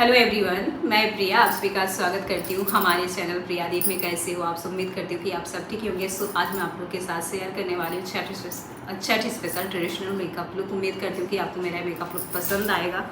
Hello everyone, मैं प्रिया आप सभी का स्वागत करती हूँ हमारे चैनल प्रिया दीप में। कैसे हो आप सब? उम्मीद करती हूँ कि आप सब ठीक होंगे। सो आज मैं आप लोग के साथ शेयर करने वाली हूँ Chhath special traditional makeup look. उम्मीद करती हूँ कि आपको मेरा मेकअप लुक पसंद आएगा।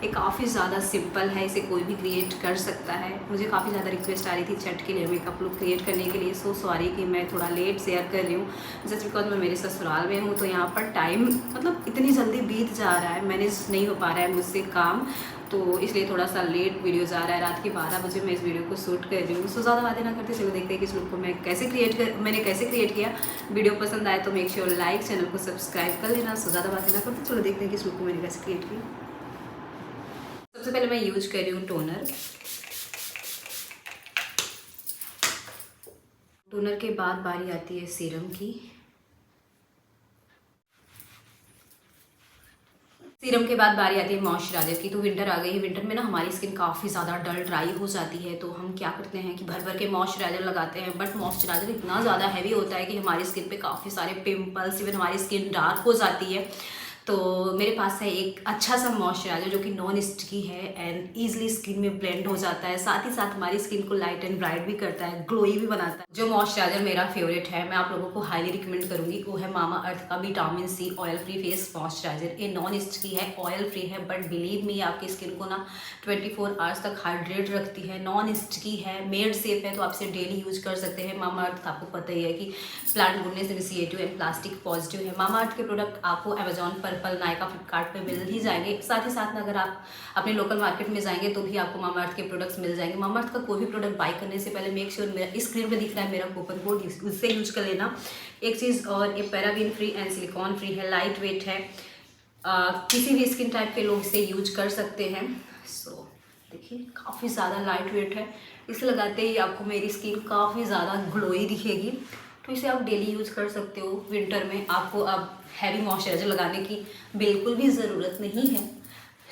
ये काफ़ी ज़्यादा सिंपल है, इसे कोई भी क्रिएट कर सकता है। मुझे काफ़ी ज़्यादा रिक्वेस्ट आ रही थी छठ के लिए मेकअप लुक क्रिएट करने के लिए। सो सॉरी कि मैं थोड़ा लेट शेयर कर रही हूँ, जस्ट बिकॉज मैं मेरे ससुराल में हूँ। तो यहाँ पर टाइम मतलब इतनी जल्दी बीत जा रहा है, मैनेज नहीं हो पा रहा है मुझसे काम, तो इसलिए थोड़ा सा लेट वीडियो जा रहा है। रात के 12 बजे मैं इस वीडियो को शूट कर रही हूँ। सो ज़्यादा बातें ना करते चलो देखते हैं कि इस लुक को मैंने कैसे क्रिएट किया। वीडियो पसंद आए तो मेक श्योर लाइक, चैनल को सब्सक्राइब कर लेना। सो ज़्यादा बातें ना करते चलो देखते हैं कि इस लुक को मैंने कैसे क्रिएट किया। सबसे पहले मैं यूज कर रही हूँ टोनर। टोनर के बाद बारी आती है सीरम की। सीरम के बाद बारी आती है मॉइस्चराइजर की। तो विंटर आ गई है, विंटर में ना हमारी स्किन काफ़ी ज़्यादा डल ड्राई हो जाती है। तो हम क्या करते हैं कि भर भर के मॉइस्चराइजर लगाते हैं, बट मॉइस्चराइजर इतना ज़्यादा हैवी होता है कि हमारी स्किन पे काफ़ी सारे पिंपल्स, इवन हमारी स्किन डार्क हो जाती है। तो मेरे पास है एक अच्छा सा मॉइस्चराइजर जो कि नॉन स्टिकी है एंड ईजिली स्किन में ब्लेंड हो जाता है। साथ ही साथ हमारी स्किन को लाइट एंड ब्राइट भी करता है, ग्लोई भी बनाता है। जो मॉइस्चराइजर मेरा फेवरेट है, मैं आप लोगों को हाईली रिकमेंड करूंगी, वो है मामा अर्थ का vitamin C oil free face moisturiser. ये नॉन स्टिकी है, ऑयल फ्री है, बट बिलीव मी आपकी स्किन को ना 24 आवर्स तक हाइड्रेट रखती है। नॉन स्टिकी है, मेड सेफ है, तो आप इसे डेली यूज कर सकते हैं। मामा अर्थ आपको पता ही है कि plant goodness initiative and plastic positive है। मामा अर्थ के प्रोडक्ट आपको अमेजॉन, पर्पल, नायका, फ्लिपकार्ट पे मिल ही जाएंगे। साथ ही साथ अगर आप अपने लोकल मार्केट में जाएंगे तो भी आपको मामा अर्थ के प्रोडक्ट्स मिल जाएंगे। मामा अर्थ का कोई भी प्रोडक्ट बाय करने से पहले मेक श्योर मेरा स्क्रीन पे दिख रहा है मेरा कूपन कोड, उससे यूज कर लेना। एक चीज़ और, ये paraben free and silicon free है, लाइट वेट है, किसी भी स्किन टाइप के लोग इसे यूज कर सकते हैं। सो देखिए काफ़ी ज़्यादा लाइट वेट है, इसे लगाते ही आपको मेरी स्किन काफ़ी ज़्यादा ग्लोई दिखेगी। तो इसे आप डेली यूज कर सकते हो। विंटर में आपको अब हैवी मॉइस्चराइजर लगाने की बिल्कुल भी ज़रूरत नहीं है।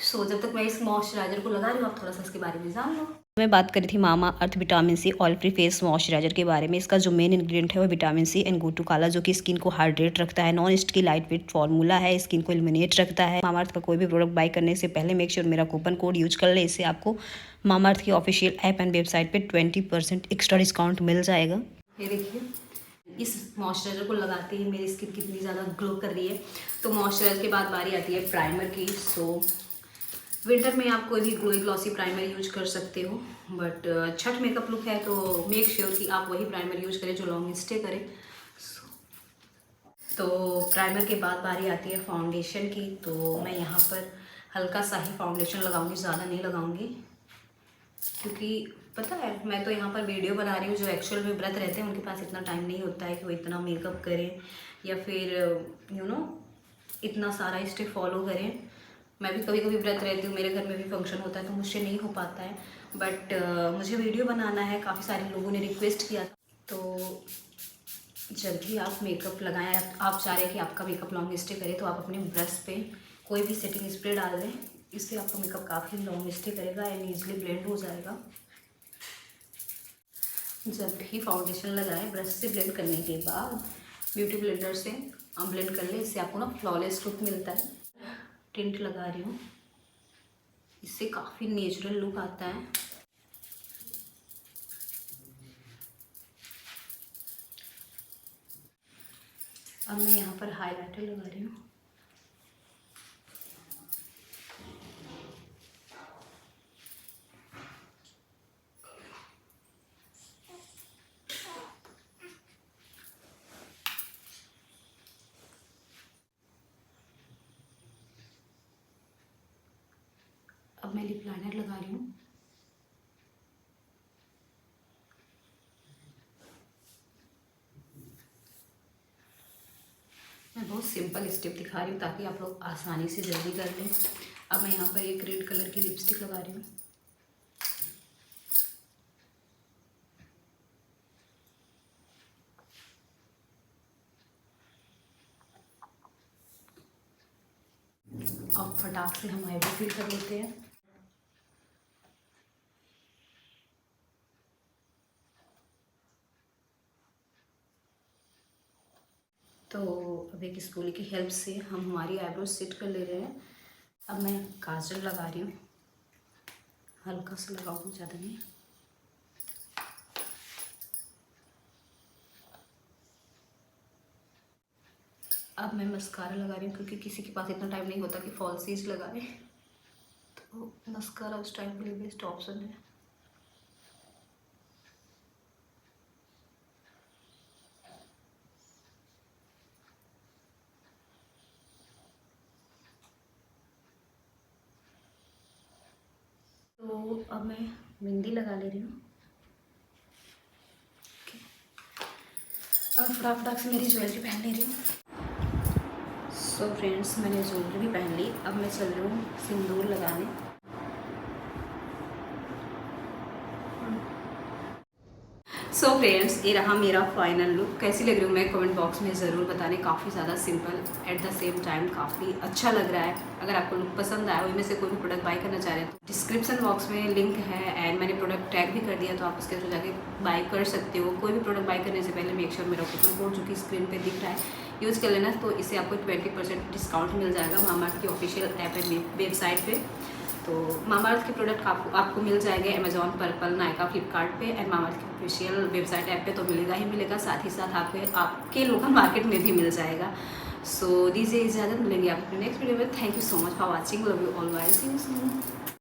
सो जब तक मैं इस मॉइस्चराइजर को लगा रही हूँ, आप थोड़ा सा इसके बारे में जान लो। मैं बात करी थी Mamaearth vitamin C oil free face moisturiser के बारे में। इसका जो मेन इंग्रेडिएंट है वो विटामिन सी एंड गुटू काला, जो कि स्किन को हाइड्रेट रखता है। Non sticky light weight formula है, स्किन को इल्यूमिनेट रखता है। मामा अर्थ का कोई भी प्रोडक्ट बाय करने से पहले मेक श्योर मेरा कूपन कोड यूज कर ले। इससे आपको मामा अर्थ की ऑफिशियल ऐप एंड वेबसाइट पे 20% एक्स्ट्रा डिस्काउंट मिल जाएगा। ये देखिए इस मॉइस्चराइजर को लगाते ही मेरी स्किन कितनी ज़्यादा ग्लो कर रही है। तो मॉइस्चराइजर के बाद बारी आती है प्राइमर की। सो विंटर में आप कोई भी ग्लोई ग्लॉसी प्राइमर यूज कर सकते हो, बट छठ मेकअप लुक है तो मेक श्योर कि आप वही प्राइमर यूज करें जो लॉन्ग स्टे करे। तो प्राइमर के बाद बारी आती है फाउंडेशन की। तो मैं यहाँ पर हल्का सा ही फाउंडेशन लगाऊंगी, ज़्यादा नहीं लगाऊंगी, क्योंकि पता है मैं तो यहाँ पर वीडियो बना रही हूँ। जो एक्चुअल में व्रत रहते हैं उनके पास इतना टाइम नहीं होता है कि वो इतना मेकअप करें या फिर इतना सारा स्टेप फॉलो करें। मैं भी कभी कभी व्रत रहती हूँ, मेरे घर में भी फंक्शन होता है तो मुझसे नहीं हो पाता है, बट मुझे वीडियो बनाना है। काफ़ी सारे लोगों ने रिक्वेस्ट किया, तो जब भी आप मेकअप लगाएं, आप चाह रहे हैं कि आपका मेकअप लॉन्ग स्टे करे, तो आप अपने ब्रश पे कोई भी सेटिंग स्प्रे डाल दें। इससे आपका मेकअप काफ़ी लॉन्ग स्टे करेगा एंड ईजिली ब्लेंड हो जाएगा। जब भी फाउंडेशन लगाएं, ब्रश से ब्लेंड करने के बाद ब्यूटी ब्लेंडर से ब्लेंड कर ले। इससे आपको ना फ्लॉलेस लुक मिलता है। टिंट लगा रही हूँ, इससे काफ़ी नेचुरल लुक आता है। अब मैं यहाँ पर हाइलाइटर लगा रही हूँ। अब मैं लिप लाइनर लगा रही हूँ। मैं बहुत सिंपल स्टेप दिखा रही हूँ ताकि आप लोग आसानी से जल्दी कर लें। अब मैं यहाँ पर एक रेड कलर की लिपस्टिक लगा रही हूँ। अब फटाक से हम आईब्रो फिल कर लेते हैं। तो अब एक स्पूली की हेल्प से हम हमारी आईब्रो सेट कर ले रहे हैं। अब मैं काजल लगा रही हूँ हल्का सा लगाऊंगी, ज़्यादा नहीं। अब मैं मस्कारा लगा रही हूँ क्योंकि किसी के पास इतना टाइम नहीं होता कि फॉल्सीज लगाए, तो मस्कारा उस टाइम के लिए बेस्ट ऑप्शन है। तो अब मैं मेहंदी लगा ले रही हूँ। अब फटाफट से मेरी ज्वेलरी पहन ले रही हूँ। सो फ्रेंड्स, मैंने ज्वेलरी भी पहन ली। अब मैं चल रही हूँ सिंदूर लगाने। सो फ्रेंड्स, ये रहा मेरा फाइनल लुक। कैसी लग रही हूँ मैं कमेंट बॉक्स में ज़रूर बताने। काफ़ी ज़्यादा simple, at the same time काफ़ी अच्छा लग रहा है। अगर आपको लुक पसंद आया, उनमें से कोई भी प्रोडक्ट बाय करना चाह रहे हैं तो डिस्क्रिप्शन बॉक्स में लिंक है एंड मैंने प्रोडक्ट टैग भी कर दिया, तो आप उसके थ्रू जाके बाय कर सकते हो। कोई भी प्रोडक्ट बाय करने से पहले मेक श्योर मेरा कूपन कोड जो कि स्क्रीन पर दिख रहा है यूज़ कर लेना, तो इससे आपको 20% डिस्काउंट मिल जाएगा मामाअर्थ की ऑफिशियल ऐप है वेबसाइट पर। तो मामाअर्थ के प्रोडक्ट आपको मिल जाएंगे अमेजॉन, पर्पल, नायका, फ्लिपकार्ट पे एंड मामाअर्थ की ऑफिशियल वेबसाइट ऐप पे तो मिलेगा ही मिलेगा, साथ ही साथ आपके लोकल मार्केट में भी मिल जाएगा। सो दीजिए इजाज़त, मिलेंगे आपको नेक्स्ट वीडियो में। Thank you so much for watching, love you all, bye, see you soon.